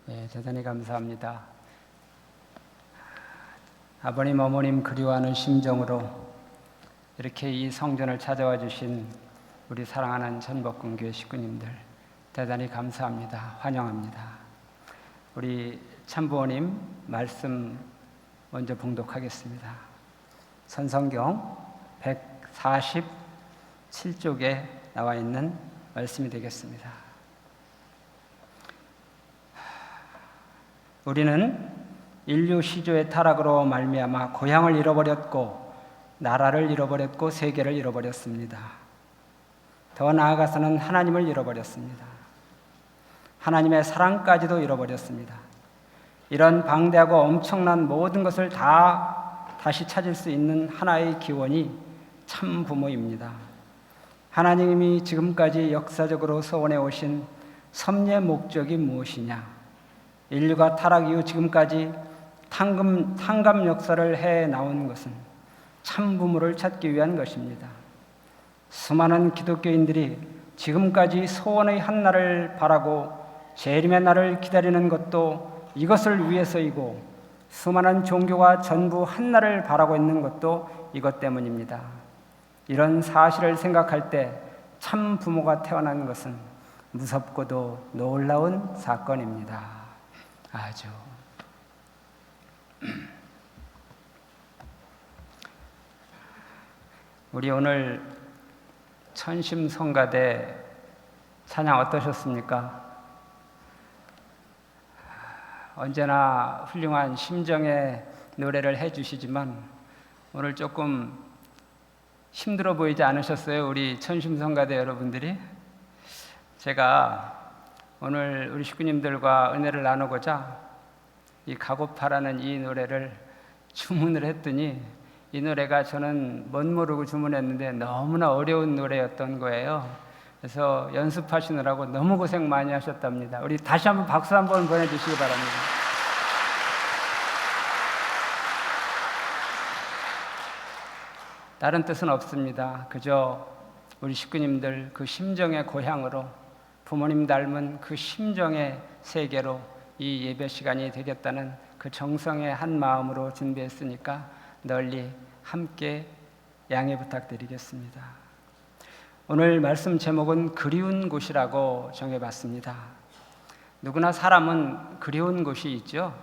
대단히 감사합니다. 아버님, 어머님 그리워하는 심정으로 이렇게 이 성전을 찾아와 주신 우리 사랑하는 전복궁교회 식구님들 대단히 감사합니다. 환영합니다. 우리 참부모님 말씀 먼저 봉독하겠습니다. 선성경 147쪽에 나와 있는 말씀이 되겠습니다. 우리는 인류 시조의 타락으로 말미암아 고향을 잃어버렸고 나라를 잃어버렸고 세계를 잃어버렸습니다. 더 나아가서는 하나님을 잃어버렸습니다. 하나님의 사랑까지도 잃어버렸습니다. 이런 방대하고 엄청난 모든 것을 다시 찾을 수 있는 하나의 기원이 참 부모입니다. 하나님이 지금까지 역사적으로 서원해 오신 섭리의 목적이 무엇이냐? 인류가 타락 이후 지금까지 탕감 역사를 해 나온 것은 참 부모를 찾기 위한 것입니다. 수많은 기독교인들이 지금까지 소원의 한 날을 바라고 재림의 날을 기다리는 것도 이것을 위해서이고, 수많은 종교가 전부 한 날을 바라고 있는 것도 이것 때문입니다. 이런 사실을 생각할 때 참 부모가 태어난 것은 무섭고도 놀라운 사건입니다. 아주. 우리 오늘 천심성가대 찬양 어떠셨습니까? 언제나 훌륭한 심정의 노래를 해주시지만 오늘 조금 힘들어 보이지 않으셨어요? 우리 천심성가대 여러분들이? 제가 오늘 우리 식구님들과 은혜를 나누고자 이 가고파라는 이 노래를 주문을 했더니 이 노래가 저는 멋 모르고 주문했는데 너무나 어려운 노래였던 거예요. 그래서 연습하시느라고 너무 고생 많이 하셨답니다. 우리 다시 한번 박수 한번 보내주시기 바랍니다. 다른 뜻은 없습니다. 그저 우리 식구님들 그 심정의 고향으로, 부모님 닮은 그 심정의 세계로 이 예배 시간이 되겠다는 그 정성의 한 마음으로 준비했으니까 널리 함께 양해 부탁드리겠습니다. 오늘 말씀 제목은 그리운 곳이라고 정해봤습니다. 누구나 사람은 그리운 곳이 있죠.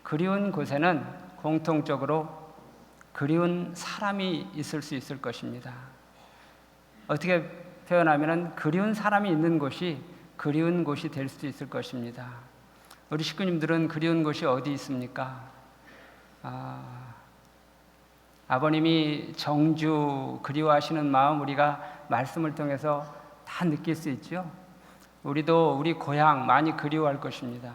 그리운 곳에는 공통적으로 그리운 사람이 있을 수 있을 것입니다. 어떻게 표현하면 그리운 사람이 있는 곳이 그리운 곳이 될 수 있을 것입니다. 우리 식구님들은 그리운 곳이 어디 있습니까? 아버님이 정주 그리워하시는 마음 우리가 말씀을 통해서 다 느낄 수 있죠. 우리도 우리 고향 많이 그리워할 것입니다.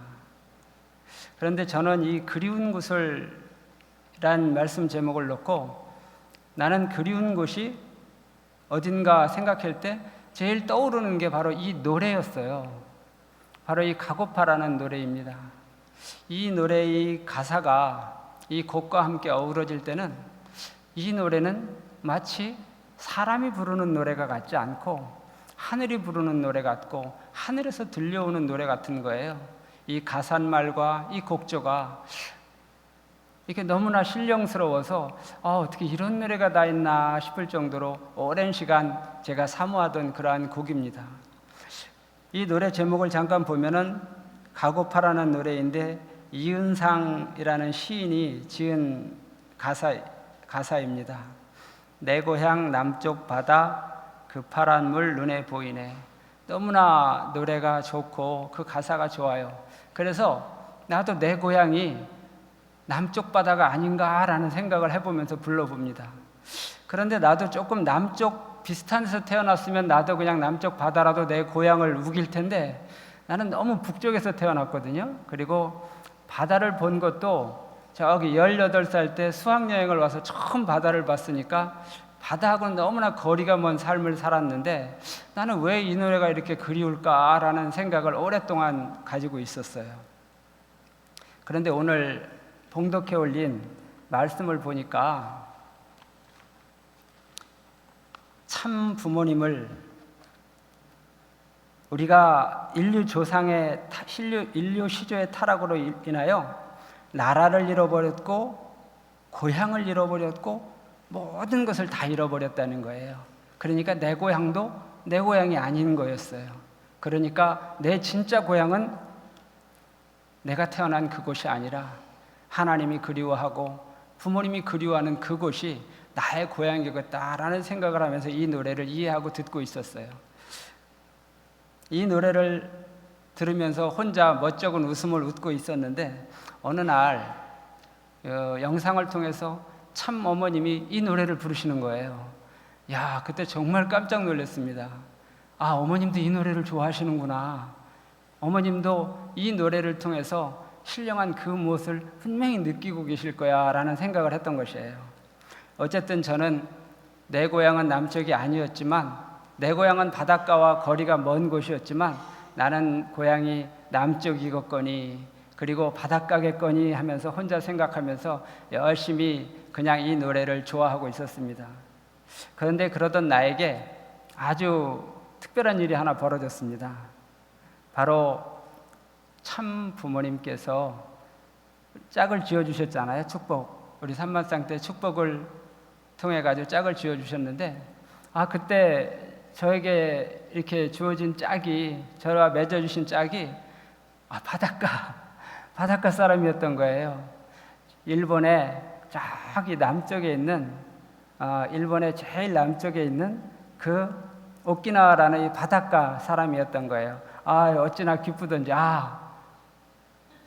그런데 저는 이 그리운 곳을 란 말씀 제목을 놓고 나는 그리운 곳이 어딘가 생각할 때 제일 떠오르는 게 바로 이 노래였어요. 바로 이 가고파라는 노래입니다. 이 노래의 가사가 이 곡과 함께 어우러질 때는 이 노래는 마치 사람이 부르는 노래가 같지 않고 하늘이 부르는 노래 같고 하늘에서 들려오는 노래 같은 거예요. 이 가사말과 이 곡조가 이게 너무나 신령스러워서 어떻게 이런 노래가 다 있나 싶을 정도로 오랜 시간 제가 사모하던 그러한 곡입니다. 이 노래 제목을 잠깐 보면은 가고파라는 노래인데 이은상이라는 시인이 지은 가사입니다. 내 고향 남쪽 바다 그 파란 물 눈에 보이네. 너무나 노래가 좋고 그 가사가 좋아요. 그래서 나도 내 고향이 남쪽 바다가 아닌가라는 생각을 해보면서 불러봅니다. 그런데 나도 조금 남쪽 비슷한 데서 태어났으면 나도 그냥 남쪽 바다라도 내 고향을 우길 텐데 나는 너무 북쪽에서 태어났거든요. 그리고 바다를 본 것도 저기 18살 때 수학여행을 와서 처음 바다를 봤으니까 바다하고는 너무나 거리가 먼 삶을 살았는데 나는 왜 이 노래가 이렇게 그리울까라는 생각을 오랫동안 가지고 있었어요. 그런데 오늘 봉독해 올린 말씀을 보니까 참 부모님을 우리가 인류 조상의 인류 시조의 타락으로 인하여 나라를 잃어버렸고 고향을 잃어버렸고 모든 것을 다 잃어버렸다는 거예요. 그러니까 내 고향도 내 고향이 아닌 거였어요. 그러니까 내 진짜 고향은 내가 태어난 그곳이 아니라 하나님이 그리워하고 부모님이 그리워하는 그곳이 나의 고향이겠다라는 생각을 하면서 이 노래를 이해하고 듣고 있었어요. 이 노래를 들으면서 혼자 멋쩍은 웃음을 웃고 있었는데 어느 날 영상을 통해서 참 어머님이 이 노래를 부르시는 거예요. 야, 그때 정말 깜짝 놀랐습니다. 아, 어머님도 이 노래를 좋아하시는구나. 어머님도 이 노래를 통해서 신령한 그 무엇을 분명히 느끼고 계실 거야 라는 생각을 했던 것이에요. 어쨌든 저는 내 고향은 남쪽이 아니었지만, 내 고향은 바닷가와 거리가 먼 곳이었지만 나는 고향이 남쪽이겠거니 그리고 바닷가겠거니 하면서 혼자 생각하면서 열심히 그냥 이 노래를 좋아하고 있었습니다. 그런데 그러던 나에게 아주 특별한 일이 하나 벌어졌습니다. 바로 참 부모님께서 짝을 지어주셨잖아요. 축복. 우리 삼만상 때 축복을 통해 가지고 짝을 지어주셨는데, 그때 저에게 이렇게 주어진 짝이, 저와 맺어주신 짝이 바닷가 사람이었던 거예요. 일본의 저기 남쪽에 있는, 일본의 제일 남쪽에 있는 그 오키나와라는 이 바닷가 사람이었던 거예요. 어찌나 기쁘던지,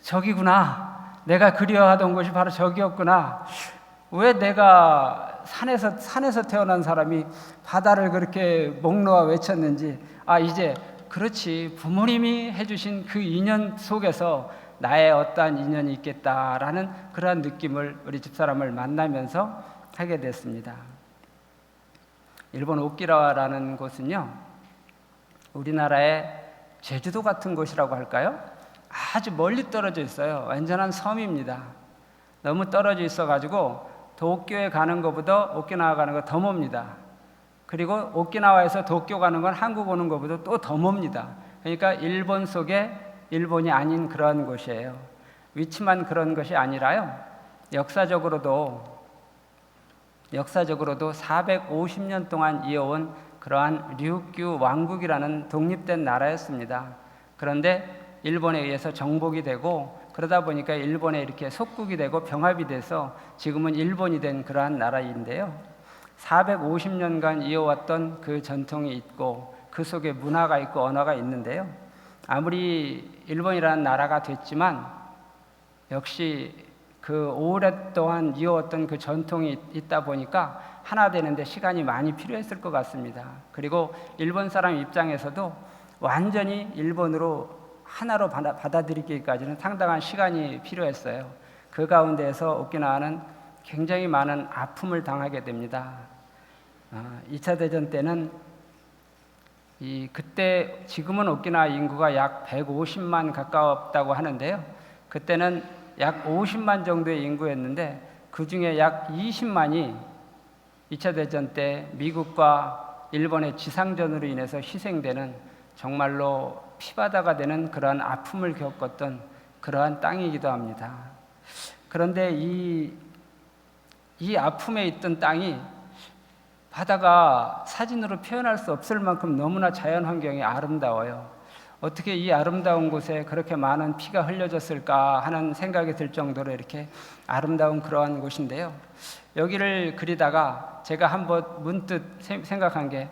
저기구나. 내가 그리워하던 곳이 바로 저기였구나. 왜 내가 산에서 태어난 사람이 바다를 그렇게 목 놓아 외쳤는지, 이제 그렇지, 부모님이 해주신 그 인연 속에서 나의 어떠한 인연이 있겠다라는 그러한 느낌을 우리 집사람을 만나면서 하게 됐습니다. 일본 오키나와라는 곳은요, 우리나라의 제주도 같은 곳이라고 할까요? 아주 멀리 떨어져 있어요. 완전한 섬입니다. 너무 떨어져 있어가지고 도쿄에 가는 것보다 오키나와 가는 거 더 멉니다. 그리고 오키나와에서 도쿄 가는 건 한국 오는 것보다 또 더 멉니다. 그러니까 일본 속에 일본이 아닌 그런 곳이에요. 위치만 그런 것이 아니라요, 역사적으로도 450년 동안 이어온 그러한 류큐 왕국이라는 독립된 나라였습니다. 그런데 일본에 의해서 정복이 되고 그러다 보니까 일본에 이렇게 속국이 되고 병합이 돼서 지금은 일본이 된 그러한 나라인데요. 450년간 이어왔던 그 전통이 있고 그 속에 문화가 있고 언어가 있는데요. 아무리 일본이라는 나라가 됐지만 역시 그 오랫동안 이어왔던 그 전통이 있다 보니까 하나 되는데 시간이 많이 필요했을 것 같습니다. 그리고 일본 사람 입장에서도 완전히 일본으로 하나로 받아들이기까지는 상당한 시간이 필요했어요. 그 가운데에서 오키나와는 굉장히 많은 아픔을 당하게 됩니다. 2차 대전 때는 그때 지금은 오키나와 인구가 약 150만 가까웠다고 하는데요. 그때는 약 50만 정도의 인구였는데 그 중에 약 20만이 2차 대전 때 미국과 일본의 지상전으로 인해서 희생되는 정말로 피바다가 되는 그러한 아픔을 겪었던 그러한 땅이기도 합니다. 그런데 이 아픔에 있던 땅이 바다가 사진으로 표현할 수 없을 만큼 너무나 자연 환경이 아름다워요. 어떻게 이 아름다운 곳에 그렇게 많은 피가 흘려졌을까 하는 생각이 들 정도로 이렇게 아름다운 그러한 곳인데요. 여기를 그리다가 제가 한번 문득 생각한 게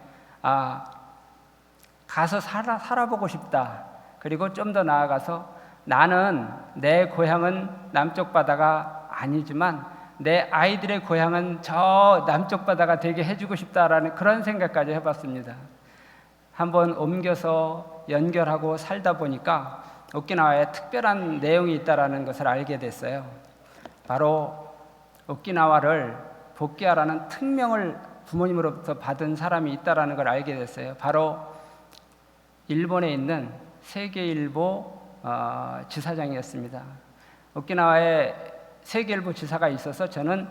가서 살아보고 싶다. 그리고 좀 더 나아가서 나는 내 고향은 남쪽 바다가 아니지만 내 아이들의 고향은 저 남쪽 바다가 되게 해주고 싶다라는 그런 생각까지 해봤습니다. 한번 옮겨서 연결하고 살다 보니까 오키나와에 특별한 내용이 있다는 것을 알게 됐어요. 바로 오키나와를 복귀하라는 특명을 부모님으로부터 받은 사람이 있다는 걸 알게 됐어요. 바로 일본에 있는 세계일보 지사장이었습니다. 오키나와에 세계일보 지사가 있어서 저는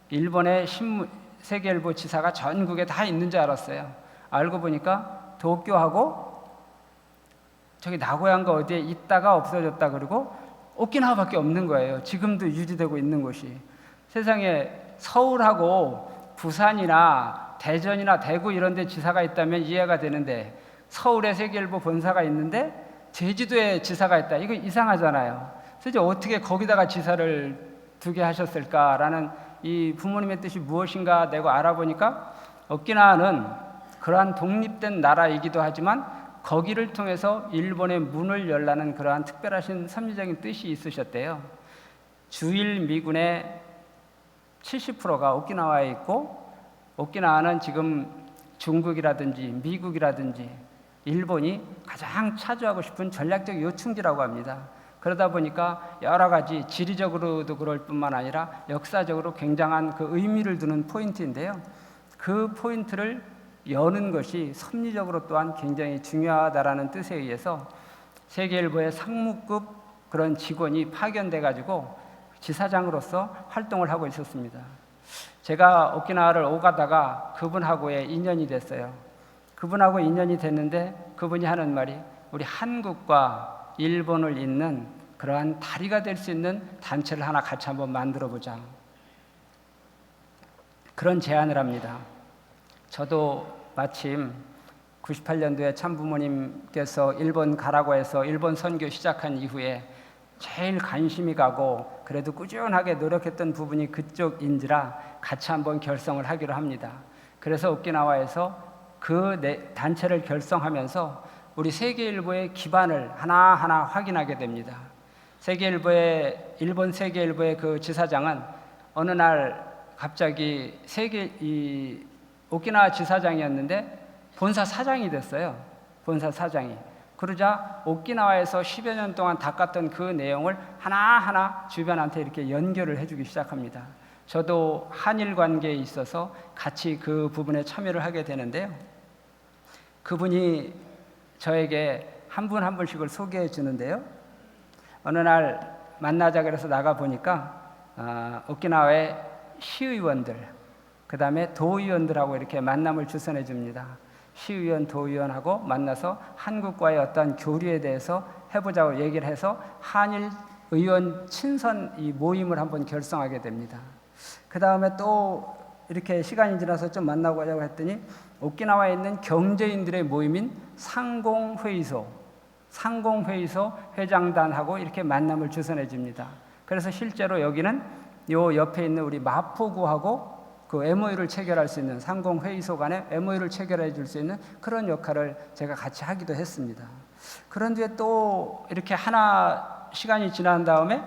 일본의 세계일보 지사가 전국에 다 있는 줄 알았어요. 알고 보니까 도쿄하고 저기 나고야인가 어디에 있다가 없어졌다 그러고 오키나와밖에 없는 거예요. 지금도 유지되고 있는 곳이. 세상에 서울하고 부산이나 대전이나 대구 이런 데 지사가 있다면 이해가 되는데, 서울에 세계일보 본사가 있는데 제주도에 지사가 있다. 이거 이상하잖아요. 그래서 어떻게 거기다가 지사를 두게 하셨을까라는 이 부모님의 뜻이 무엇인가 내고 알아보니까, 오키나와는 그러한 독립된 나라이기도 하지만 거기를 통해서 일본의 문을 열라는 그러한 특별하신 섭리적인 뜻이 있으셨대요. 주일 미군의 70%가 오키나와에 있고, 오키나와는 지금 중국이라든지 미국이라든지 일본이 가장 차지하고 싶은 전략적 요충지라고 합니다. 그러다 보니까 여러 가지 지리적으로도 그럴 뿐만 아니라 역사적으로 굉장한 그 의미를 두는 포인트인데요. 그 포인트를 여는 것이 섭리적으로 또한 굉장히 중요하다라는 뜻에 의해서 세계일보의 상무급 그런 직원이 파견돼 가지고 지사장으로서 활동을 하고 있었습니다. 제가 오키나와를 오가다가 그분하고의 인연이 됐어요. 그분하고 인연이 됐는데 그분이 하는 말이, 우리 한국과 일본을 잇는 그러한 다리가 될 수 있는 단체를 하나 같이 한번 만들어 보자, 그런 제안을 합니다. 저도 마침 98년도에 참부모님께서 일본 가라고 해서 일본 선교 시작한 이후에 제일 관심이 가고 그래도 꾸준하게 노력했던 부분이 그쪽인지라 같이 한번 결성을 하기로 합니다. 그래서 오키나와에서 그 단체를 결성하면서 우리 세계일보의 기반을 하나하나 확인하게 됩니다. 일본 세계일보의 그 지사장은 어느 날 갑자기 오키나와 지사장이었는데 본사 사장이 됐어요. 본사 사장이. 그러자 오키나와에서 10여 년 동안 닦았던 그 내용을 하나하나 주변한테 이렇게 연결을 해주기 시작합니다. 저도 한일 관계에 있어서 같이 그 부분에 참여를 하게 되는데요. 그분이 저에게 한 분 한 분씩을 소개해 주는데요. 어느 날 만나자 그래서 나가 보니까 오키나와의 시의원들, 그 다음에 도의원들하고 이렇게 만남을 주선해 줍니다. 시의원, 도의원하고 만나서 한국과의 어떤 교류에 대해서 해보자고 얘기를 해서 한일 의원 친선 이 모임을 한번 결성하게 됩니다. 그 다음에 또 이렇게 시간이 지나서 좀 만나보자고 했더니 오키나와에 있는 경제인들의 모임인 상공회의소 회장단하고 이렇게 만남을 주선해 줍니다. 그래서 실제로 여기는 요 옆에 있는 우리 마포구하고 그 MOU를 체결할 수 있는, 상공회의소 간에 MOU를 체결해 줄 수 있는 그런 역할을 제가 같이 하기도 했습니다. 그런 뒤에 또 이렇게 하나 시간이 지난 다음에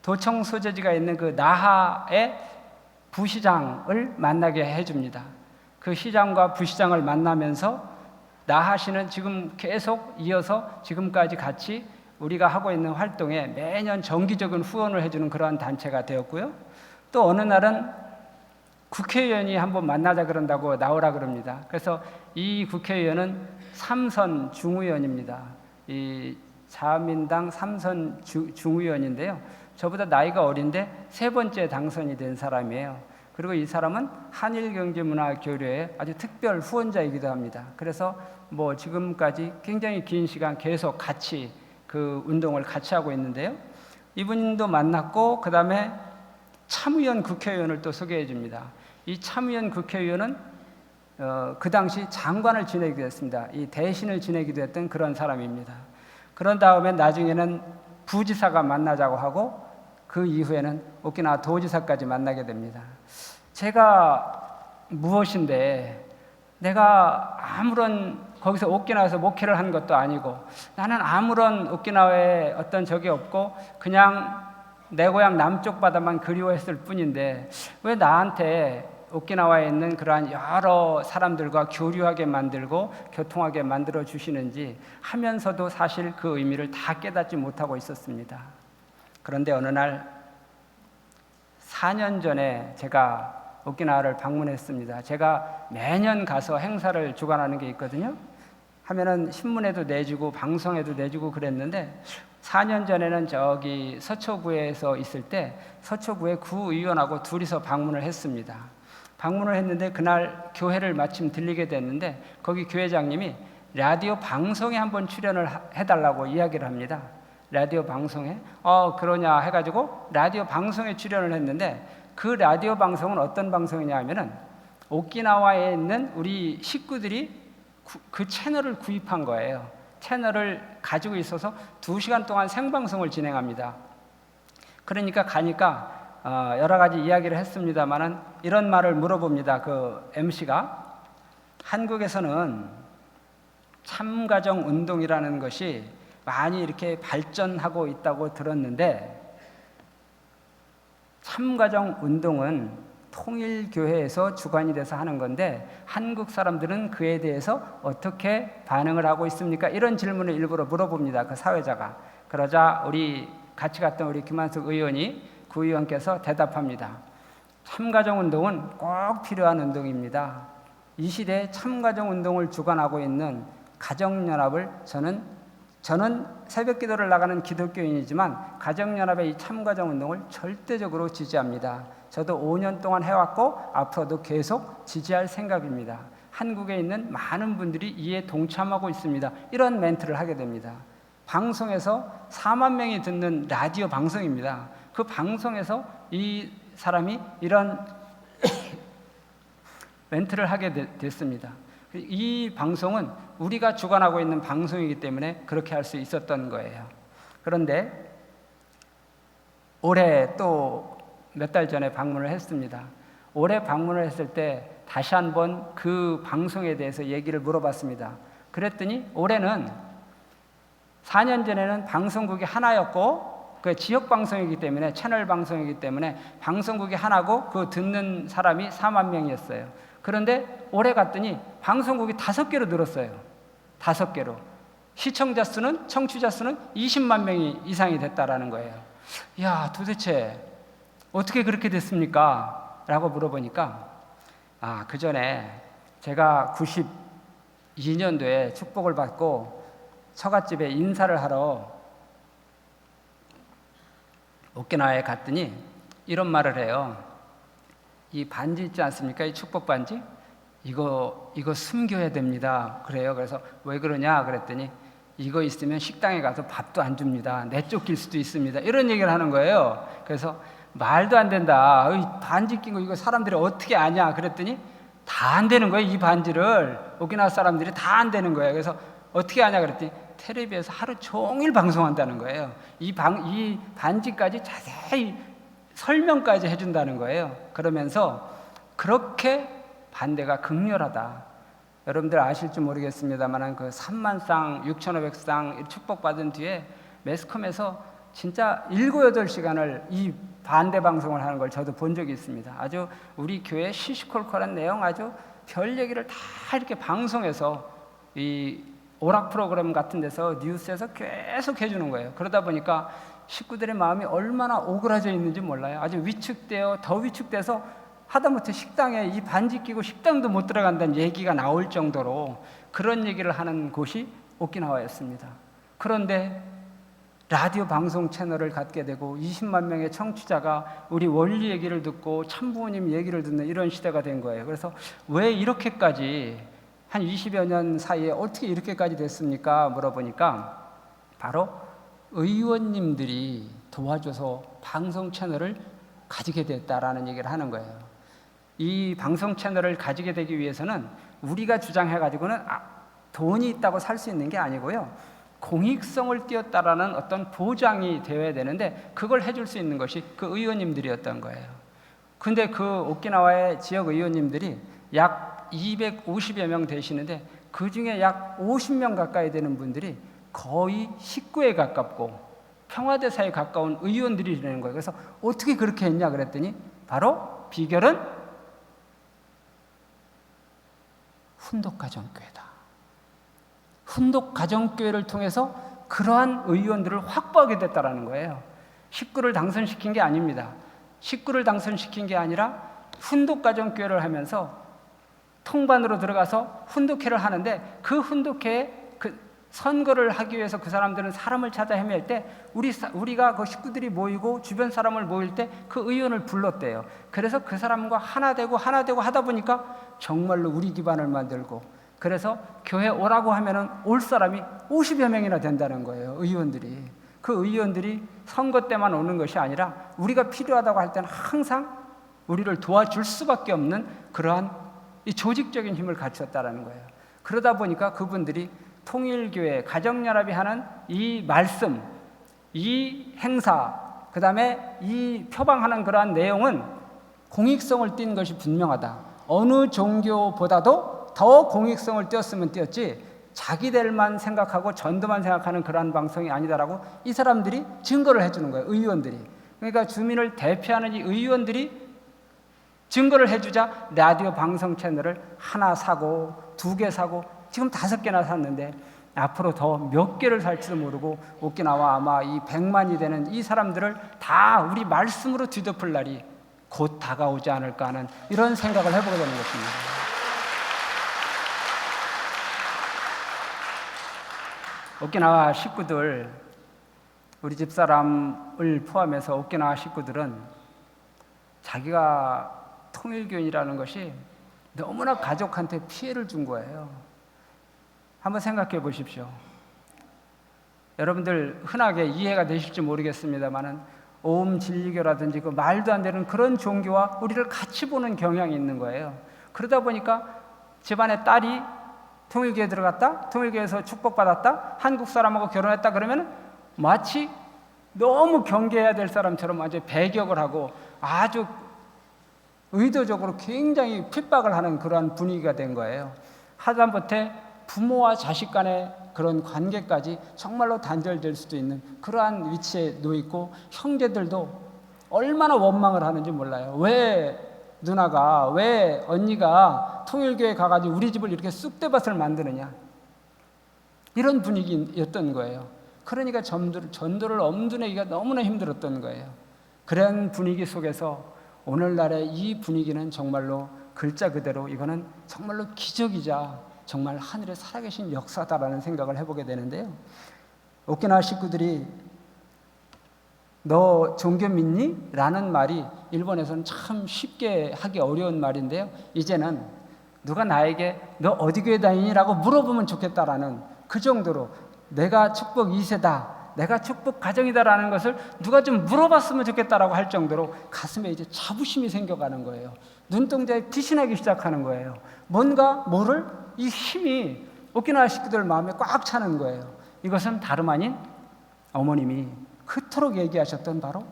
도청 소재지가 있는 그 나하의 부시장을 만나게 해줍니다. 그 시장과 부시장을 만나면서 나하시는 지금 계속 이어서 지금까지 같이 우리가 하고 있는 활동에 매년 정기적인 후원을 해주는 그러한 단체가 되었고요. 또 어느 날은 국회의원이 한번 만나자 그런다고 나오라 그럽니다. 그래서 이 국회의원은 삼선 중의원입니다. 이 자민당 삼선 중의원인데요. 저보다 나이가 어린데 세 번째 당선이 된 사람이에요. 그리고 이 사람은 한일경제문화교류의 아주 특별 후원자이기도 합니다. 그래서 뭐 지금까지 굉장히 긴 시간 계속 같이 그 운동을 같이 하고 있는데요. 이분도 만났고 그 다음에 참의원 국회의원을 또 소개해 줍니다. 이 참의원 국회의원은 그 당시 장관을 지내기도 했습니다. 이 대신을 지내기도 했던 그런 사람입니다. 그런 다음에 나중에는 부지사가 만나자고 하고 그 이후에는 오키나와 도지사까지 만나게 됩니다. 제가 무엇인데, 내가 아무런 거기서 오키나와에서 목회를 한 것도 아니고 나는 아무런 오키나와에 어떤 적이 없고 그냥 내 고향 남쪽 바다만 그리워했을 뿐인데 왜 나한테 오키나와에 있는 그러한 여러 사람들과 교류하게 만들고 교통하게 만들어 주시는지 하면서도 사실 그 의미를 다 깨닫지 못하고 있었습니다. 그런데 어느 날 4년 전에 제가 오키나와를 방문했습니다. 제가 매년 가서 행사를 주관하는 게 있거든요. 하면은 신문에도 내주고 방송에도 내주고 그랬는데 4년 전에는 저기 서초구에서 있을 때 서초구의 구의원하고 둘이서 방문을 했습니다. 방문을 했는데 그날 교회를 마침 들리게 됐는데 거기 교회장님이 라디오 방송에 한번 출연을 해달라고 이야기를 합니다. 라디오 방송에 그러냐 해가지고 라디오 방송에 출연을 했는데, 그 라디오 방송은 어떤 방송이냐 하면은 오키나와에 있는 우리 식구들이 그 채널을 구입한 거예요. 채널을 가지고 있어서 2시간 동안 생방송을 진행합니다. 그러니까 가니까 여러 가지 이야기를 했습니다만은 이런 말을 물어봅니다. 그 MC가 한국에서는 참가정 운동이라는 것이 많이 이렇게 발전하고 있다고 들었는데, 참가정 운동은 통일교회에서 주관이 돼서 하는 건데 한국 사람들은 그에 대해서 어떻게 반응을 하고 있습니까? 이런 질문을 일부러 물어봅니다. 그 사회자가. 그러자 우리 같이 갔던 우리 김한숙 의원이, 구의원께서 대답합니다. 참가정 운동은 꼭 필요한 운동입니다. 이 시대에 참가정 운동을 주관하고 있는 가정연합을 저는 새벽 기도를 나가는 기독교인이지만 가정연합의 이 참가정 운동을 절대적으로 지지합니다. 저도 5년 동안 해왔고 앞으로도 계속 지지할 생각입니다. 한국에 있는 많은 분들이 이에 동참하고 있습니다. 이런 멘트를 하게 됩니다. 방송에서 4만 명이 듣는 라디오 방송입니다. 그 방송에서 이 사람이 이런 멘트를 하게 됐습니다. 이 방송은 우리가 주관하고 있는 방송이기 때문에 그렇게 할 수 있었던 거예요. 그런데 올해 또 몇 달 전에 방문을 했습니다. 올해 방문을 했을 때 다시 한번 그 방송에 대해서 얘기를 물어봤습니다. 그랬더니 올해는 4년 전에는 방송국이 하나였고 그 지역 방송이기 때문에, 채널 방송이기 때문에 방송국이 하나고 그 듣는 사람이 4만 명이었어요. 그런데 올해 갔더니 방송국이 5개로 늘었어요. 5개로. 시청자 수는, 청취자 수는 20만 명이 이상이 됐다라는 거예요. 야, 도대체 어떻게 그렇게 됐습니까? 라고 물어보니까 그 전에 제가 92년도에 축복을 받고 처갓집에 인사를 하러 오키나와에 갔더니 이런 말을 해요. 이 반지 있지 않습니까? 이 축복 반지? 이거 숨겨야 됩니다. 그래요. 그래서 왜 그러냐 그랬더니 이거 있으면 식당에 가서 밥도 안 줍니다. 내쫓길 수도 있습니다. 이런 얘기를 하는 거예요. 그래서 말도 안 된다. 반지 낀 거 이거 사람들이 어떻게 아냐 그랬더니 다 안 되는 거예요. 이 반지를 오키나와 사람들이 다 안 되는 거예요. 그래서 어떻게 아냐 그랬더니 텔레비에서 하루 종일 방송한다는 거예요. 이 반지까지 자세히 설명까지 해준다는 거예요. 그러면서 그렇게 반대가 극렬하다. 여러분들 아실지 모르겠습니다만 그 3만 쌍, 6,500쌍 축복받은 뒤에 매스컴에서 진짜 7, 8시간을 이 반대 방송을 하는 걸 저도 본 적이 있습니다. 아주 우리 교회 시시콜콜한 내용, 아주 별 얘기를 다 이렇게 방송에서 이 오락 프로그램 같은 데서 뉴스에서 계속 해주는 거예요. 그러다 보니까 식구들의 마음이 얼마나 오그라져 있는지 몰라요. 아주 위축되어 더 위축돼서 하다못해 식당에 이 반지 끼고 식당도 못 들어간다는 얘기가 나올 정도로 그런 얘기를 하는 곳이 오키나와였습니다. 그런데 라디오 방송 채널을 갖게 되고 20만 명의 청취자가 우리 원리 얘기를 듣고 참부모님 얘기를 듣는 이런 시대가 된 거예요. 그래서 왜 이렇게까지 한 20여 년 사이에 어떻게 이렇게까지 됐습니까? 물어보니까 바로 의원님들이 도와줘서 방송 채널을 가지게 됐다라는 얘기를 하는 거예요. 이 방송 채널을 가지게 되기 위해서는 우리가 주장해가지고는 돈이 있다고 살 수 있는 게 아니고요. 공익성을 띄었다라는 어떤 보장이 되어야 되는데 그걸 해줄 수 있는 것이 그 의원님들이었던 거예요. 근데 그 오키나와의 지역 의원님들이 약 250여 명 되시는데 그 중에 약 50명 가까이 되는 분들이 거의 식구에 가깝고 평화대사에 가까운 의원들이라는 거예요. 그래서 어떻게 그렇게 했냐 그랬더니 바로 비결은 훈독가정교회다. 훈독가정교회를 통해서 그러한 의원들을 확보하게 됐다는 거예요. 식구를 당선시킨 게 아닙니다. 식구를 당선시킨 게 아니라 훈독가정교회를 하면서 통반으로 들어가서 훈독회를 하는데 그 훈독회에 선거를 하기 위해서 그 사람들은 사람을 찾아 헤맬 때 우리가 그 식구들이 모이고 주변 사람을 모일 때 그 의원을 불렀대요. 그래서 그 사람과 하나 되고 하다 보니까 정말로 우리 기반을 만들고 그래서 교회 오라고 하면은 올 사람이 50여 명이나 된다는 거예요. 의원들이. 그 의원들이 선거 때만 오는 것이 아니라 우리가 필요하다고 할 때는 항상 우리를 도와줄 수밖에 없는 그러한 이 조직적인 힘을 갖췄다는 거예요. 그러다 보니까 그분들이 통일교회, 가정연합이 하는 이 말씀, 이 행사, 그 다음에 이 표방하는 그러한 내용은 공익성을 띈 것이 분명하다. 어느 종교보다도 더 공익성을 띄었으면 띄었지 자기들만 생각하고 전도만 생각하는 그러한 방송이 아니다라고 이 사람들이 증거를 해주는 거예요. 의원들이. 그러니까 주민을 대표하는 이 의원들이 증거를 해주자 라디오 방송 채널을 하나 사고 2개 사고 지금 5개나 샀는데 앞으로 더 몇 개를 살지도 모르고 오키나와 아마 이 100만이 되는 이 사람들을 다 우리 말씀으로 뒤덮을 날이 곧 다가오지 않을까 하는 이런 생각을 해보게 되는 것입니다. 오키나와 식구들, 우리 집사람을 포함해서 오키나와 식구들은 자기가 통일교인이라는 것이 너무나 가족한테 피해를 준 거예요. 한번 생각해 보십시오. 여러분들 흔하게 이해가 되실지 모르겠습니다만은 오음 진리교라든지 그 말도 안 되는 그런 종교와 우리를 같이 보는 경향이 있는 거예요. 그러다 보니까 집안에 딸이 통일교에 들어갔다, 통일교에서 축복받았다, 한국 사람하고 결혼했다 그러면 마치 너무 경계해야 될 사람처럼 아주 배격을 하고 아주 의도적으로 굉장히 핍박을 하는 그러한 분위기가 된 거예요. 하다못해 부모와 자식 간의 그런 관계까지 정말로 단절될 수도 있는 그러한 위치에 놓여있고 형제들도 얼마나 원망을 하는지 몰라요. 왜 누나가, 왜 언니가 통일교에 가가지고 우리 집을 이렇게 쑥대밭을 만드느냐, 이런 분위기였던 거예요. 그러니까 전도를 엄두내기가 너무나 힘들었던 거예요. 그런 분위기 속에서 오늘날의 이 분위기는 정말로 글자 그대로 이거는 정말로 기적이자 정말 하늘에 살아계신 역사다라는 생각을 해보게 되는데요. 오키나와 식구들이 너 종교 믿니? 라는 말이 일본에서는 참 쉽게 하기 어려운 말인데요. 이제는 누가 나에게 너 어디 교회 다니니? 라고 물어보면 좋겠다라는 그 정도로 내가 축복 2세다, 내가 축복 가정이다라는 것을 누가 좀 물어봤으면 좋겠다라고 할 정도로 가슴에 이제 자부심이 생겨가는 거예요. 눈동자에 빛이 나기 시작하는 거예요. 뭔가 모를 이 힘이 오키나와 식구들 마음에 꽉 차는 거예요. 이것은 다름 아닌 어머님이 그토록 얘기하셨던 바로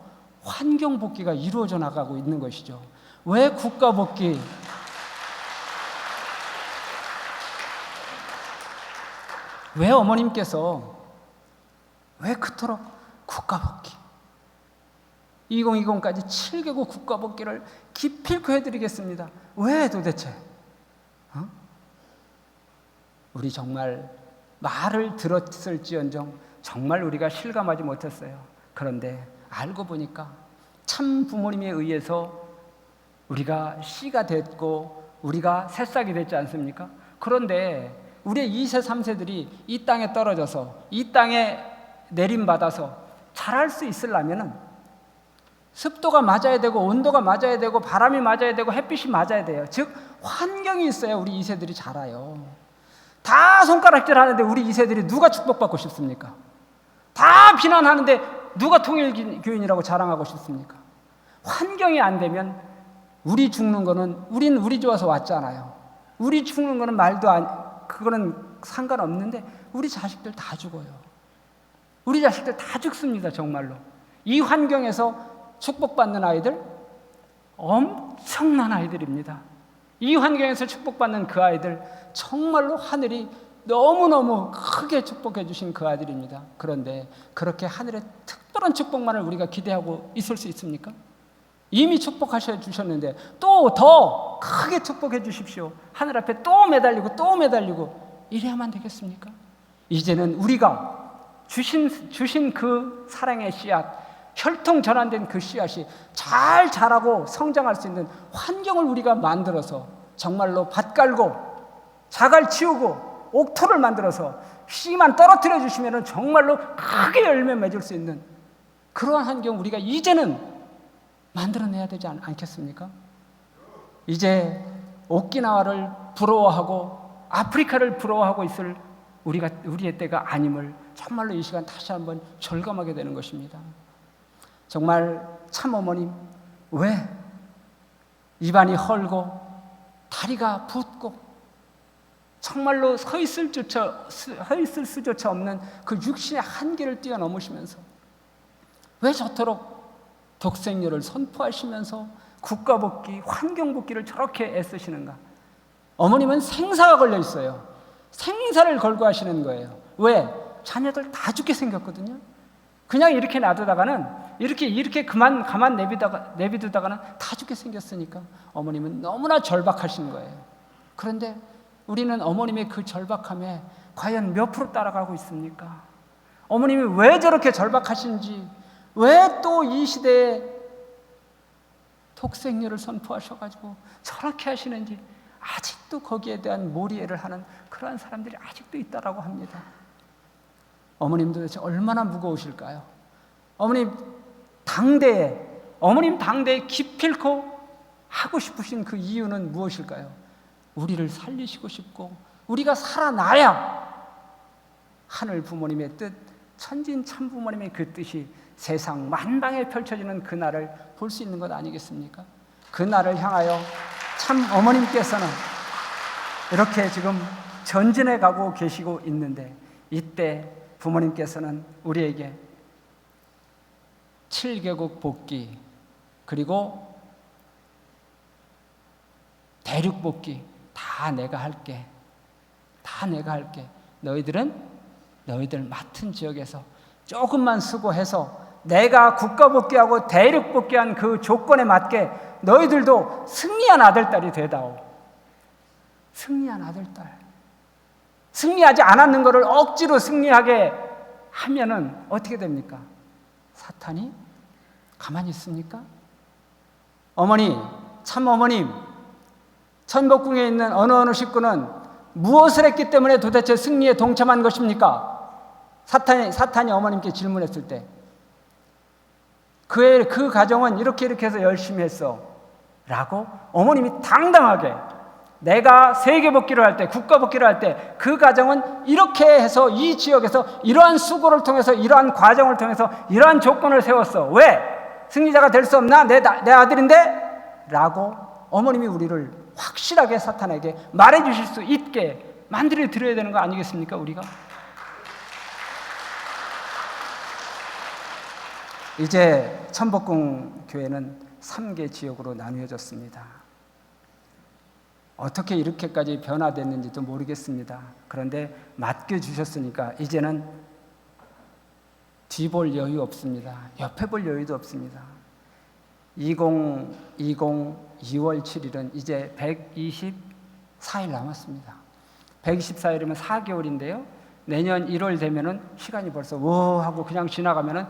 환경 복귀가 이루어져 나가고 있는 것이죠. 왜 국가 복귀? 왜 어머님께서 왜 그토록 국가복귀 2020까지 7개국 국가복귀를 기필코 해드리겠습니다. 왜 도대체? 우리 정말 말을 들었을지언정 정말 우리가 실감하지 못했어요. 그런데 알고 보니까 참 부모님에 의해서 우리가 씨가 됐고 우리가 새싹이 됐지 않습니까? 그런데 우리의 2세, 3세들이 이 땅에 떨어져서 이 땅에 내림받아서 자랄 수 있으려면 습도가 맞아야 되고 온도가 맞아야 되고 바람이 맞아야 되고 햇빛이 맞아야 돼요. 즉 환경이 있어야 우리 2세들이 자라요. 다 손가락질 하는데 우리 2세들이 누가 축복받고 싶습니까? 다 비난하는데 누가 통일교인이라고 자랑하고 싶습니까? 환경이 안 되면 우리 죽는 거는 우린 우리 좋아서 왔잖아요. 우리 죽는 거는 말도 안, 그거는 상관없는데 우리 자식들 다 죽어요. 우리 자식들 다 죽습니다. 정말로. 이 환경에서 축복받는 아이들 엄청난 아이들입니다. 이 환경에서 축복받는 그 아이들 정말로 하늘이 너무너무 크게 축복해 주신 그 아이들입니다. 그런데 그렇게 하늘의 특별한 축복만을 우리가 기대하고 있을 수 있습니까? 이미 축복하셔 주셨는데 또 더 크게 축복해 주십시오. 하늘 앞에 또 매달리고 이래야만 되겠습니까? 이제는 우리가 주신 그 사랑의 씨앗, 혈통 전환된 그 씨앗이 잘 자라고 성장할 수 있는 환경을 우리가 만들어서 정말로 밭 깔고 자갈 치우고 옥토를 만들어서 씨만 떨어뜨려 주시면 정말로 크게 열매 맺을 수 있는 그러한 환경 우리가 이제는 만들어내야 되지 않겠습니까? 이제 오키나와를 부러워하고 아프리카를 부러워하고 있을 우리의 때가 아님을 정말로 이 시간 다시 한번 절감하게 되는 것입니다. 정말 참 어머님, 왜 입안이 헐고 다리가 붓고 정말로 서 있을 수조차 없는 그 육신의 한계를 뛰어넘으시면서 왜 저토록 독생녀를 선포하시면서 국가복귀, 환경복귀를 저렇게 애쓰시는가? 어머님은 생사가 걸려 있어요. 생사를 걸고 하시는 거예요. 왜? 자녀들 다 죽게 생겼거든요. 그냥 이렇게 놔두다가는 이렇게 가만 내비두다가는 다 죽게 생겼으니까 어머님은 너무나 절박하신 거예요. 그런데 우리는 어머님의 그 절박함에 과연 몇 프로 따라가고 있습니까? 어머님이 왜 저렇게 절박하신지, 왜 또 이 시대에 독생녀를 선포하셔가지고 저렇게 하시는지 아직도 거기에 대한 몰이해를 하는 그러한 사람들이 아직도 있다라고 합니다. 어머님 도대체 얼마나 무거우실까요? 어머님 당대에 기필코 하고 싶으신 그 이유는 무엇일까요? 우리를 살리시고 싶고 우리가 살아나야 하늘 부모님의 뜻, 천진 참부모님의 그 뜻이 세상 만방에 펼쳐지는 그날을 볼 수 있는 것 아니겠습니까? 그날을 향하여 참 어머님께서는 이렇게 지금 전진해 가고 계시고 있는데, 이때 부모님께서는 우리에게 7개국 복귀, 그리고 대륙 복귀 다 내가 할게. 너희들 맡은 지역에서 조금만 수고해서 내가 국가 복귀하고 대륙 복귀한 그 조건에 맞게 너희들도 승리한 아들딸이 되다오. 승리한 아들딸. 승리하지 않았는 것을 억지로 승리하게 하면은 어떻게 됩니까? 사탄이 가만히 있습니까? 어머니, 참 어머님, 천복궁에 있는 어느 식구는 무엇을 했기 때문에 도대체 승리에 동참한 것입니까? 사탄이 어머님께 질문했을 때 그 가정은 이렇게 해서 열심히 했어 라고 어머님이 당당하게, 내가 세계 복귀를 할 때, 국가 복귀를 할 때 그 가정은 이렇게 해서 이 지역에서 이러한 수고를 통해서, 이러한 과정을 통해서 이러한 조건을 세웠어. 왜? 승리자가 될 수 없나? 내 아들인데? 라고 어머님이 우리를 확실하게 사탄에게 말해 주실 수 있게 만들어 드려야 되는 거 아니겠습니까? 우리가 이제 천복궁 교회는 3개 지역으로 나누어졌습니다. 어떻게 이렇게까지 변화됐는지도 모르겠습니다. 그런데 맡겨주셨으니까 이제는 뒤볼 여유 없습니다. 옆에 볼 여유도 없습니다. 2020 2월 7일은 이제 124일 남았습니다. 124일이면 4개월인데요. 내년 1월 되면은 시간이 벌써 하고 그냥 지나가면은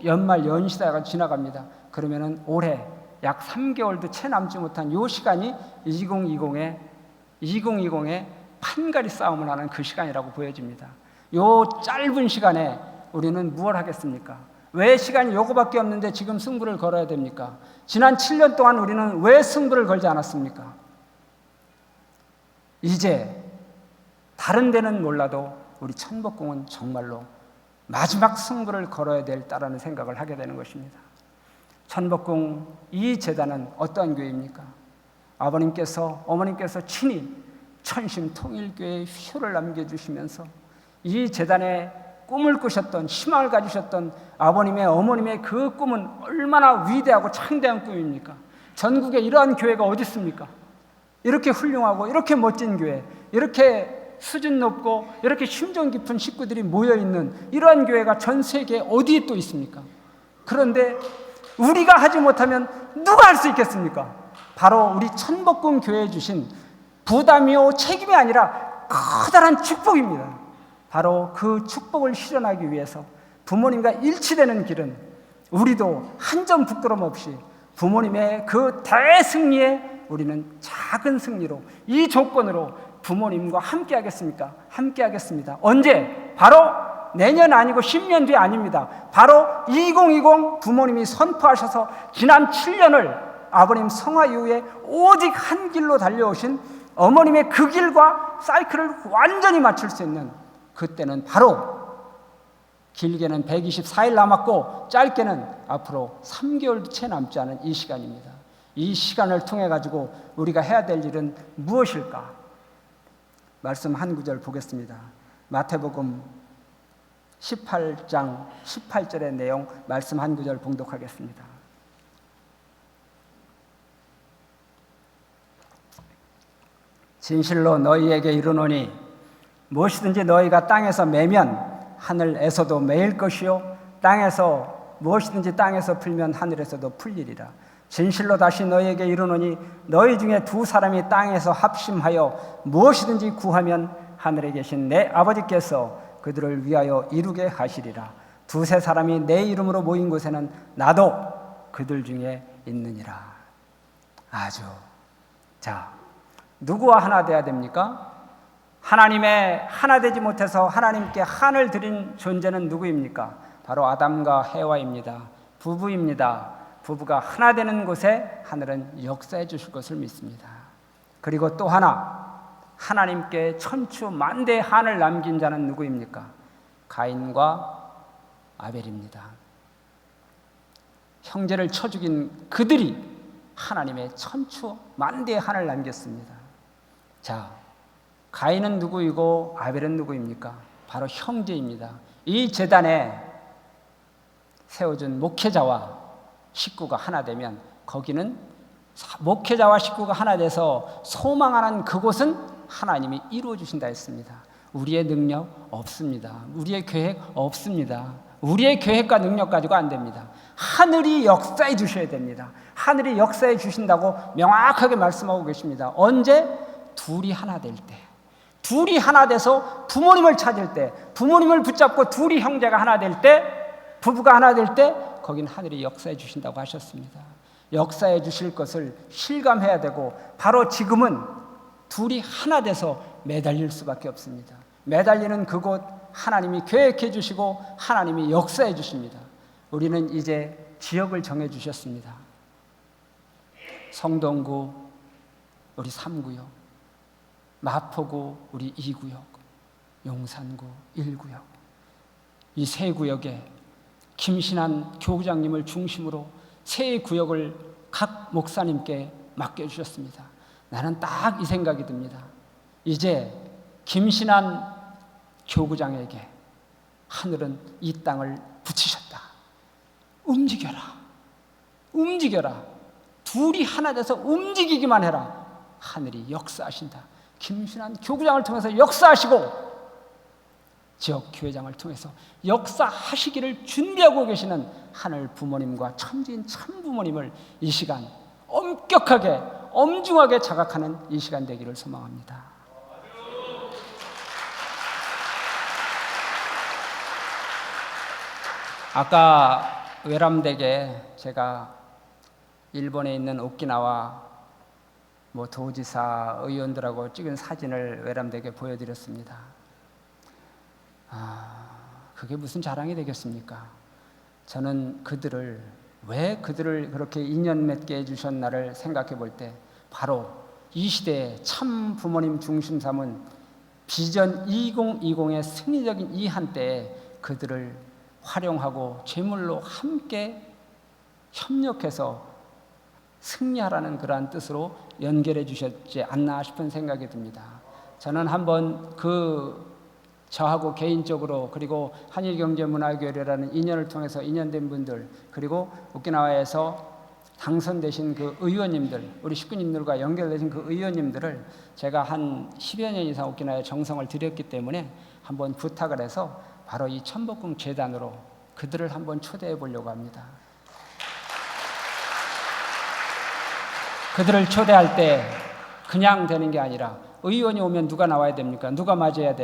연말 연시다가 지나갑니다. 그러면은 올해 약 3개월도 채 남지 못한 요 시간이 2020의 판가리 싸움을 하는 그 시간이라고 보여집니다. 요 짧은 시간에 우리는 무엇을 하겠습니까? 왜 시간이 요거밖에 없는데 지금 승부를 걸어야 됩니까? 지난 7년 동안 우리는 왜 승부를 걸지 않았습니까? 이제 다른 데는 몰라도 우리 천복궁은 정말로 마지막 승부를 걸어야 될다라는 생각을 하게 되는 것입니다. 천복궁 이 제단은 어떠한 교회입니까? 어머님께서 친히 천심통일교회의 휘호를 남겨주시면서 이 제단에 꿈을 꾸셨던, 희망을 가지셨던 아버님의, 어머님의 그 꿈은 얼마나 위대하고 창대한 꿈입니까? 전국에 이러한 교회가 어디 있습니까? 이렇게 훌륭하고 이렇게 멋진 교회, 이렇게 수준 높고 이렇게 심정 깊은 식구들이 모여있는 이러한 교회가 전 세계에 어디에 또 있습니까? 그런데 우리가 하지 못하면 누가 할 수 있겠습니까? 바로 우리 천복궁 교회에 주신 부담이요 책임이 아니라 커다란 축복입니다. 바로 그 축복을 실현하기 위해서 부모님과 일치되는 길은 우리도 한 점 부끄럼 없이 부모님의 그 대승리에 우리는 작은 승리로, 이 조건으로 부모님과 함께 하겠습니까? 함께 하겠습니다. 언제? 바로 내년 아니고 10년 뒤 아닙니다. 바로 2020 부모님이 선포하셔서 지난 7년을 아버님 성화 이후에 오직 한 길로 달려오신 어머님의 그 길과 사이클을 완전히 맞출 수 있는 그때는 바로 길게는 124일 남았고 짧게는 앞으로 3개월도 채 남지 않은 이 시간입니다. 이 시간을 통해 가지고 우리가 해야 될 일은 무엇일까? 말씀 한 구절 보겠습니다. 마태복음 18장 18절의 내용 말씀 한 구절 봉독하겠습니다. 진실로 너희에게 이르노니 무엇이든지 너희가 땅에서 매면 하늘에서도 매일 것이요 땅에서 무엇이든지 땅에서 풀면 하늘에서도 풀리리라. 진실로 다시 너희에게 이르노니 너희 중에 두 사람이 땅에서 합심하여 무엇이든지 구하면 하늘에 계신 내 아버지께서 그들을 위하여 이루게 하시리라. 두세 사람이 내 이름으로 모인 곳에는 나도 그들 중에 있느니라. 아주 자, 누구와 하나 돼야 됩니까? 하나님의 하나 되지 못해서 하나님께 한을 드린 존재는 누구입니까? 바로 아담과 해와입니다. 부부입니다. 부부가 하나 되는 곳에 하늘은 역사해 주실 것을 믿습니다. 그리고 또 하나, 하나님께 천추만대의 한을 남긴 자는 누구입니까? 가인과 아벨입니다. 형제를 쳐 죽인 그들이 하나님의 천추만대의 한을 남겼습니다. 자, 가인은 누구이고 아벨은 누구입니까? 바로 형제입니다. 이 제단에 세워준 목회자와 식구가 하나 되면 거기는 목회자와 식구가 하나 돼서 소망하는 그곳은 하나님이 이루어 주신다 했습니다. 우리의 능력 없습니다. 우리의 계획 없습니다. 우리의 계획과 능력 가지고 안 됩니다. 하늘이 역사해 주셔야 됩니다. 하늘이 역사해 주신다고 명확하게 말씀하고 계십니다. 언제? 둘이 하나 될 때, 둘이 하나 돼서 부모님을 찾을 때, 부모님을 붙잡고 둘이 형제가 하나 될 때, 부부가 하나 될 때 거긴 하늘이 역사해 주신다고 하셨습니다. 역사해 주실 것을 실감해야 되고 바로 지금은 둘이 하나 돼서 매달릴 수밖에 없습니다. 매달리는 그곳 하나님이 계획해 주시고 하나님이 역사해 주십니다. 우리는 이제 지역을 정해 주셨습니다. 성동구 우리 3구역, 마포구 우리 2구역, 용산구 1구역, 이 세 구역에 김신한 교구장님을 중심으로 세 구역을 각 목사님께 맡겨주셨습니다. 나는 딱 이 생각이 듭니다. 이제 김신한 교구장에게 하늘은 이 땅을 붙이셨다. 움직여라. 움직여라. 둘이 하나 돼서 움직이기만 해라. 하늘이 역사하신다. 김신한 교구장을 통해서 역사하시고 지역 교회장을 통해서 역사하시기를 준비하고 계시는 하늘 부모님과 천지인 참부모님을 이 시간 엄격하게 엄중하게 자각하는 이 시간 되기를 소망합니다. 아까 외람되게 제가 일본에 있는 오키나와 도지사 의원들하고 찍은 사진을 외람되게 보여드렸습니다. 그게 무슨 자랑이 되겠습니까? 저는 왜 그들을 그렇게 인연 맺게 해주셨나를 생각해 볼 때 바로 이 시대의 참 부모님 중심 삼은 비전 2020의 승리적인 이 한때에 그들을 활용하고 제물로 함께 협력해서 승리하라는 그러한 뜻으로 연결해 주셨지 않나 싶은 생각이 듭니다. 저는 한번 저하고 개인적으로 그리고 한일경제문화교회라는 인연을 통해서 인연된 분들 그리고 오키나와에서 당선되신 그 의원님들 우리 식구님들과 연결되신 그 의원님들을 제가 한 10여 년 이상 오키나와에 정성을 들였기 때문에 한번 부탁을 해서 바로 이 천복궁 재단으로 그들을 한번 초대해 보려고 합니다. 그들을 초대할 때 그냥 되는 게 아니라 의원이 오면 누가 나와야 됩니까? 누가 맞이해야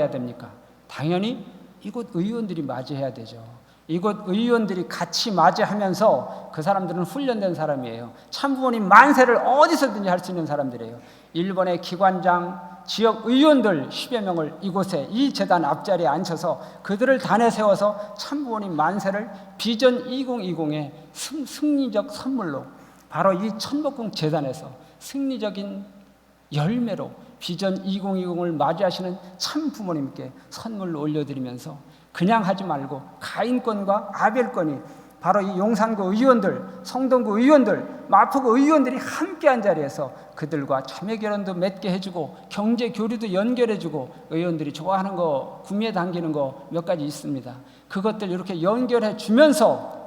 됩니까? 당연히 이곳 의원들이 맞이해야 되죠. 이곳 의원들이 같이 맞이하면서 그 사람들은 훈련된 사람이에요. 참부모님 만세를 어디서든지 할 수 있는 사람들이에요. 일본의 기관장, 지역 의원들 10여 명을 이곳에 이 재단 앞자리에 앉혀서 그들을 단에 세워서 참부모님 만세를 비전 2020의 승리적 선물로 바로 이 천복궁 재단에서 승리적인 열매로 비전 2020을 맞이하시는 참 부모님께 선물을 올려드리면서 그냥 하지 말고 가인권과 아벨권이 바로 이 용산구 의원들, 성동구 의원들, 마포구 의원들이 함께한 자리에서 그들과 자매결혼도 맺게 해주고 경제 교류도 연결해주고 의원들이 좋아하는 거 구미에 당기는 거 몇 가지 있습니다. 그것들 이렇게 연결해 주면서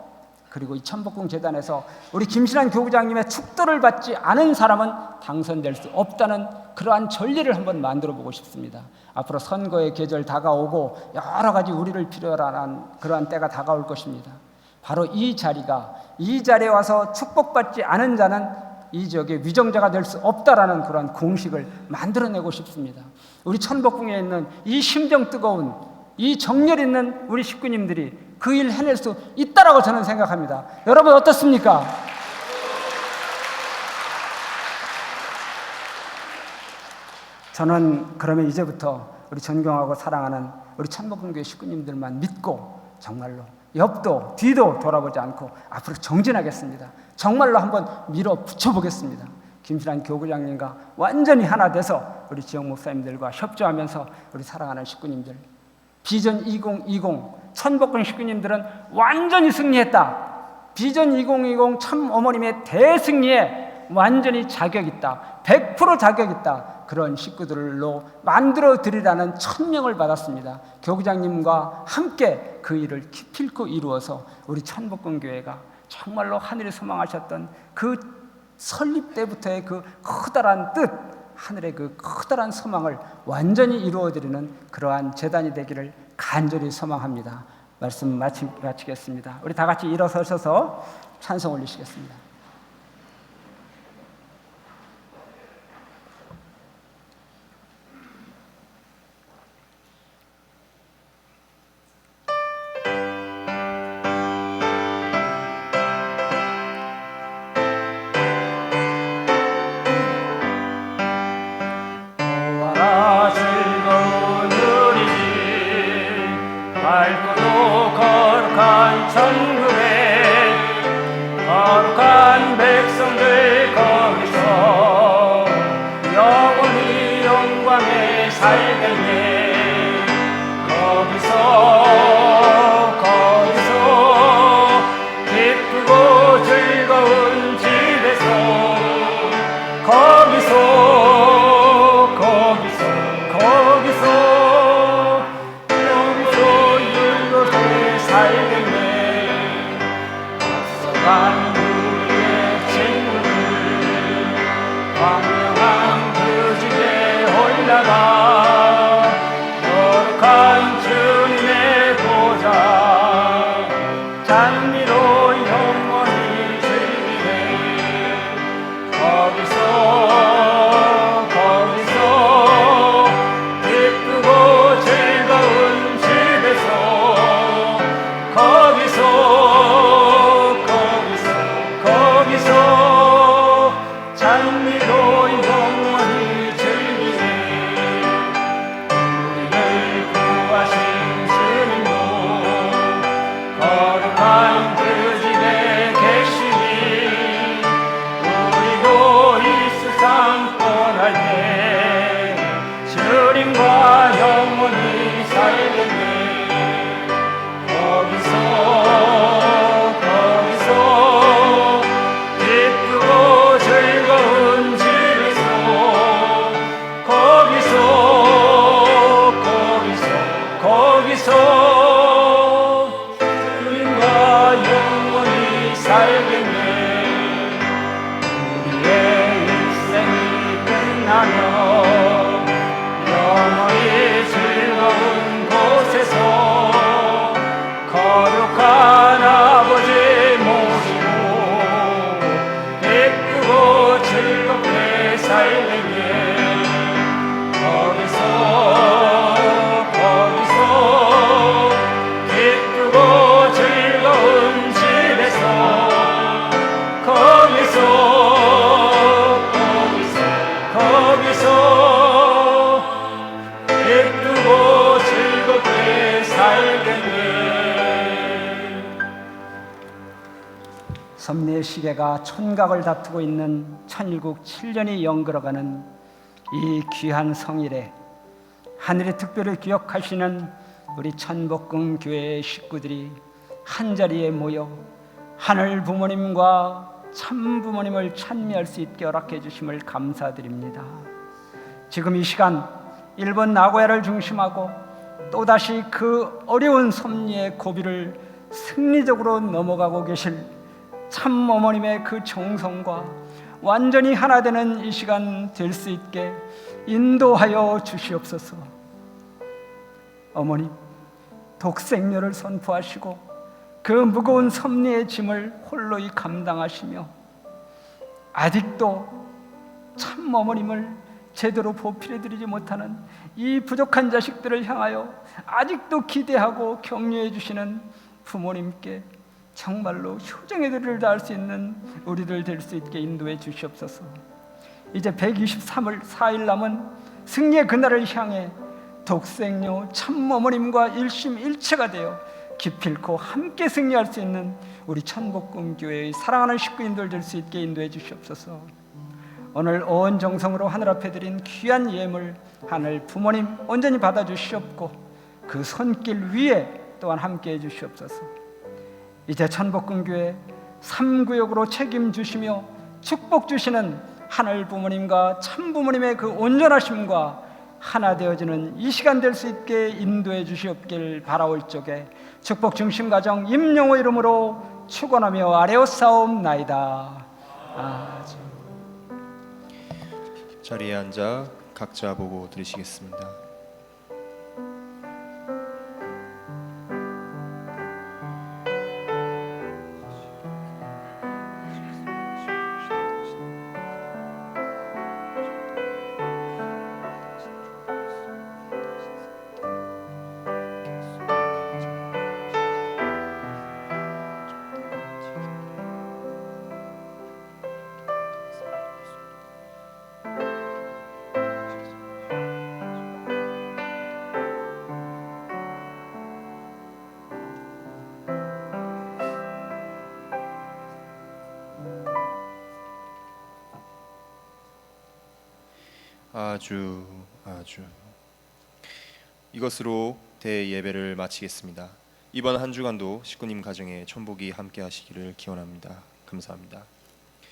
그리고 이 천복궁재단에서 우리 김신환 교구장님의 축도를 받지 않은 사람은 당선될 수 없다는 그러한 전리를 한번 만들어 보고 싶습니다. 앞으로 선거의 계절 다가오고 여러 가지 우리를 필요로 하는 그러한 때가 다가올 것입니다. 바로 이 자리에 와서 축복받지 않은 자는 이 지역의 위정자가 될 수 없다라는 그런 공식을 만들어내고 싶습니다. 우리 천복궁에 있는 이 심정 뜨거운 이 정열 있는 우리 식구님들이 그 일 해낼 수 있다라고 저는 생각합니다. 여러분 어떻습니까? 저는 그러면 이제부터 우리 존경하고 사랑하는 우리 천복궁교회 식구님들만 믿고 정말로 옆도 뒤도 돌아보지 않고 앞으로 정진하겠습니다. 정말로 한번 밀어붙여 보겠습니다. 김신환 교구장님과 완전히 하나 돼서 우리 지역 목사님들과 협조하면서 우리 사랑하는 식구님들 비전 2020 천복궁 식구님들은 완전히 승리했다. 비전 2020 참 어머님의 대승리에 완전히 자격 있다. 100% 자격 있다. 그런 식구들로 만들어 드리라는 천명을 받았습니다. 교구장님과 함께 그 일을 기필코 이루어서 우리 천복궁교회가 정말로 하늘이 소망하셨던 그 설립 때부터의 그 커다란 뜻, 하늘의 그 커다란 소망을 완전히 이루어드리는 그러한 재단이 되기를 간절히 소망합니다. 말씀 마치겠습니다. 우리 다 같이 일어서셔서 찬송 올리시겠습니다. 섭리의 시계가 촌각을 다투고 있는 천일국 7년이 연걸어가는 이 귀한 성일에 하늘의 특별히 기억하시는 우리 천복궁 교회의 식구들이 한자리에 모여 하늘 부모님과 참 부모님을 찬미할 수 있게 허락해 주심을 감사드립니다. 지금 이 시간 일본 나고야를 중심하고 또다시 그 어려운 섭리의 고비를 승리적으로 넘어가고 계실 참 어머님의 그 정성과 완전히 하나 되는 이 시간 될 수 있게 인도하여 주시옵소서. 어머님, 독생녀를 선포하시고 그 무거운 섭리의 짐을 홀로이 감당하시며 아직도 참 어머님을 제대로 보필해드리지 못하는 이 부족한 자식들을 향하여 아직도 기대하고 격려해 주시는 부모님께 정말로 효정의 도리를 다할 수 있는 우리들 될 수 있게 인도해 주시옵소서. 이제 123일 4일 남은 승리의 그날을 향해 독생녀 참 어머님과 일심일체가 되어 기필코 함께 승리할 수 있는 우리 천복궁 교회의 사랑하는 식구인들 될 수 있게 인도해 주시옵소서. 오늘 온 정성으로 하늘 앞에 드린 귀한 예물 하늘 부모님 온전히 받아 주시옵고 그 손길 위에 또한 함께 해 주시옵소서. 이제 천복궁 교회 3구역으로 책임주시며 축복 주시는 하늘 부모님과 참 부모님의 그 온전하심과 하나 되어지는 이 시간 될 수 있게 인도해 주시옵길 바라올 적에 축복 중심 가정 임영호 이름으로 축원하며 아뢰옵사옵나이다. 아멘. 자리에 앉아 각자 보고 들으시겠습니다. 아주 이것으로 대예배를 마치겠습니다. 이번 한 주간도 식구님 가정에 천복이 함께 하시기를 기원합니다. 감사합니다.